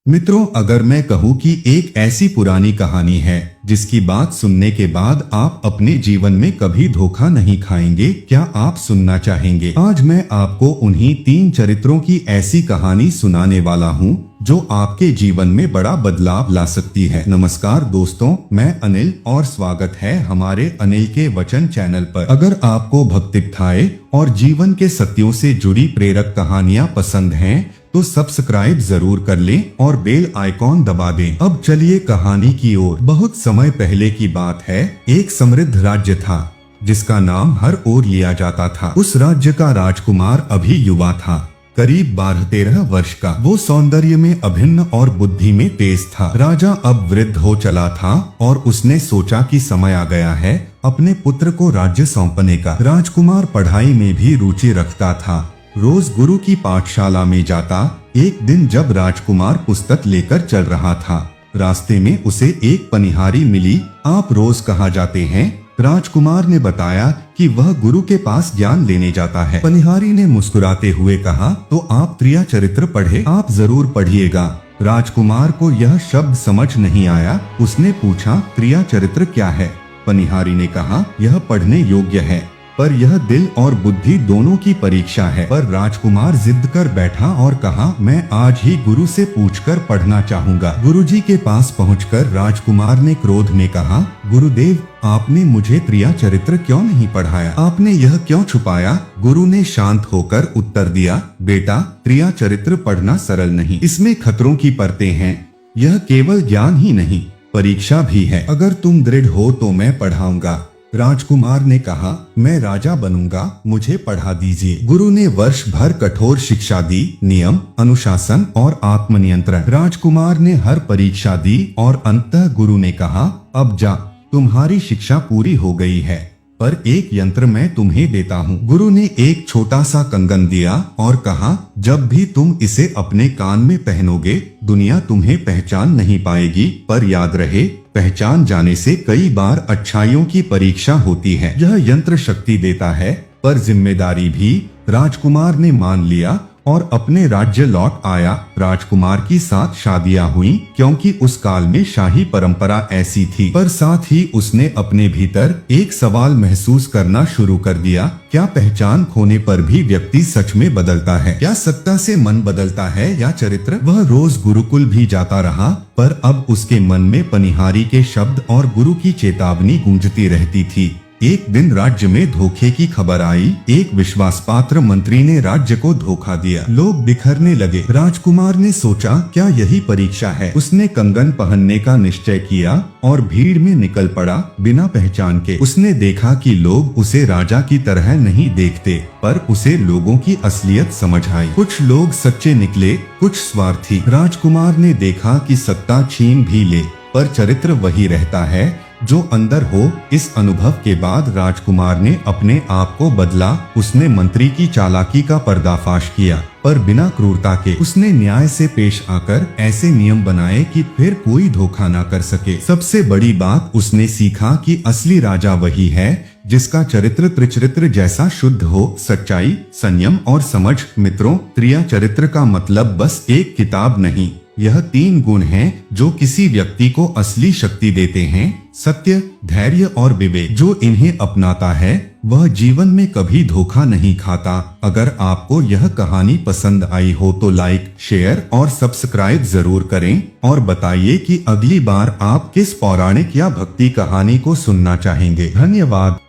मित्रों, अगर मैं कहूँ कि एक ऐसी पुरानी कहानी है जिसकी बात सुनने के बाद आप अपने जीवन में कभी धोखा नहीं खाएंगे, क्या आप सुनना चाहेंगे? आज मैं आपको उन्हीं 3 चरित्रों की ऐसी कहानी सुनाने वाला हूँ जो आपके जीवन में बड़ा बदलाव ला सकती है। नमस्कार दोस्तों, मैं अनिल और स्वागत है हमारे अनिल के वचन चैनल पर। अगर आपको भक्ति कथाएं और जीवन के सत्यों से जुड़ी प्रेरक कहानियाँ पसंद हैं तो सब्सक्राइब जरूर कर लें और बेल आइकॉन दबा दें। अब चलिए कहानी की ओर। बहुत समय पहले की बात है, एक समृद्ध राज्य था जिसका नाम हर ओर लिया जाता था। उस राज्य का राजकुमार अभी युवा था, करीब 12-13 वर्ष का। वो सौंदर्य में अभिन्न और बुद्धि में तेज था। राजा अब वृद्ध हो चला था और उसने सोचा कि समय आ गया है अपने पुत्र को राज्य सौंपने का। राजकुमार पढ़ाई में भी रुचि रखता था, रोज गुरु की पाठशाला में जाता। एक दिन जब राजकुमार पुस्तक लेकर चल रहा था, रास्ते में उसे एक पनिहारी मिली। आप रोज कहाँ जाते हैं? राजकुमार ने बताया कि वह गुरु के पास ज्ञान लेने जाता है। पनिहारी ने मुस्कुराते हुए कहा, तो आप त्रिया चरित्र पढ़े? आप जरूर पढ़िएगा। राजकुमार को यह शब्द समझ नहीं आया। उसने पूछा, त्रिया चरित्र क्या है? पनिहारी ने कहा, यह पढ़ने योग्य है पर यह दिल और बुद्धि दोनों की परीक्षा है। पर राजकुमार जिद कर बैठा और कहा, मैं आज ही गुरु से पूछकर पढ़ना चाहूंगा। गुरुजी के पास पहुंचकर राजकुमार ने क्रोध में कहा, गुरुदेव, आपने मुझे त्रिया चरित्र क्यों नहीं पढ़ाया? आपने यह क्यों छुपाया? गुरु ने शांत होकर उत्तर दिया, बेटा, त्रिया चरित्र पढ़ना सरल नहीं, इसमें खतरों की परतें हैं। यह केवल ज्ञान ही नहीं, परीक्षा भी है। अगर तुम दृढ़ हो तो मैं पढ़ाऊंगा। राजकुमार ने कहा, मैं राजा बनूंगा, मुझे पढ़ा दीजिए। गुरु ने वर्ष भर कठोर शिक्षा दी, नियम, अनुशासन और आत्मनियंत्रण। राजकुमार ने हर परीक्षा दी और अंततः गुरु ने कहा, अब जा, तुम्हारी शिक्षा पूरी हो गई है, पर एक यंत्र मैं तुम्हें देता हूँ। गुरु ने एक छोटा सा कंगन दिया और कहा, जब भी तुम इसे अपने कान में पहनोगे, दुनिया तुम्हें पहचान नहीं पाएगी, पर याद रहे, पहचान जाने से कई बार अच्छाइयों की परीक्षा होती है। यह यंत्र शक्ति देता है पर जिम्मेदारी भी। राजकुमार ने मान लिया और अपने राज्य लौट आया। राजकुमार की 7 शादियां हुई क्योंकि उस काल में शाही परंपरा ऐसी थी। पर साथ ही उसने अपने भीतर एक सवाल महसूस करना शुरू कर दिया, क्या पहचान खोने पर भी व्यक्ति सच में बदलता है? क्या सत्ता से मन बदलता है या चरित्र? वह रोज गुरुकुल भी जाता रहा, पर अब उसके मन में पनिहारी के शब्द और गुरु की चेतावनी गूंजती रहती थी। एक दिन राज्य में धोखे की खबर आई। एक विश्वासपात्र मंत्री ने राज्य को धोखा दिया। लोग बिखरने लगे। राजकुमार ने सोचा, क्या यही परीक्षा है? उसने कंगन पहनने का निश्चय किया और भीड़ में निकल पड़ा बिना पहचान के। उसने देखा कि लोग उसे राजा की तरह नहीं देखते, पर उसे लोगों की असलियत समझ आई। कुछ लोग सच्चे निकले, कुछ स्वार्थी। राजकुमार ने देखा कि सत्ता छीन भी ले, पर चरित्र वही रहता है जो अंदर हो। इस अनुभव के बाद राजकुमार ने अपने आप को बदला। उसने मंत्री की चालाकी का पर्दाफाश किया, पर बिना क्रूरता के। उसने न्याय से पेश आकर ऐसे नियम बनाए कि फिर कोई धोखा न कर सके। सबसे बड़ी बात, उसने सीखा कि असली राजा वही है जिसका चरित्र त्रिचरित्र जैसा शुद्ध हो, सच्चाई, संयम और समझ। मित्रों, त्रिया चरित्र का मतलब बस एक किताब नहीं, यह 3 गुण हैं जो किसी व्यक्ति को असली शक्ति देते हैं, सत्य, धैर्य और विवेक। जो इन्हें अपनाता है वह जीवन में कभी धोखा नहीं खाता। अगर आपको यह कहानी पसंद आई हो तो लाइक, शेयर और सब्सक्राइब जरूर करें और बताइए कि अगली बार आप किस पौराणिक या भक्ति कहानी को सुनना चाहेंगे। धन्यवाद।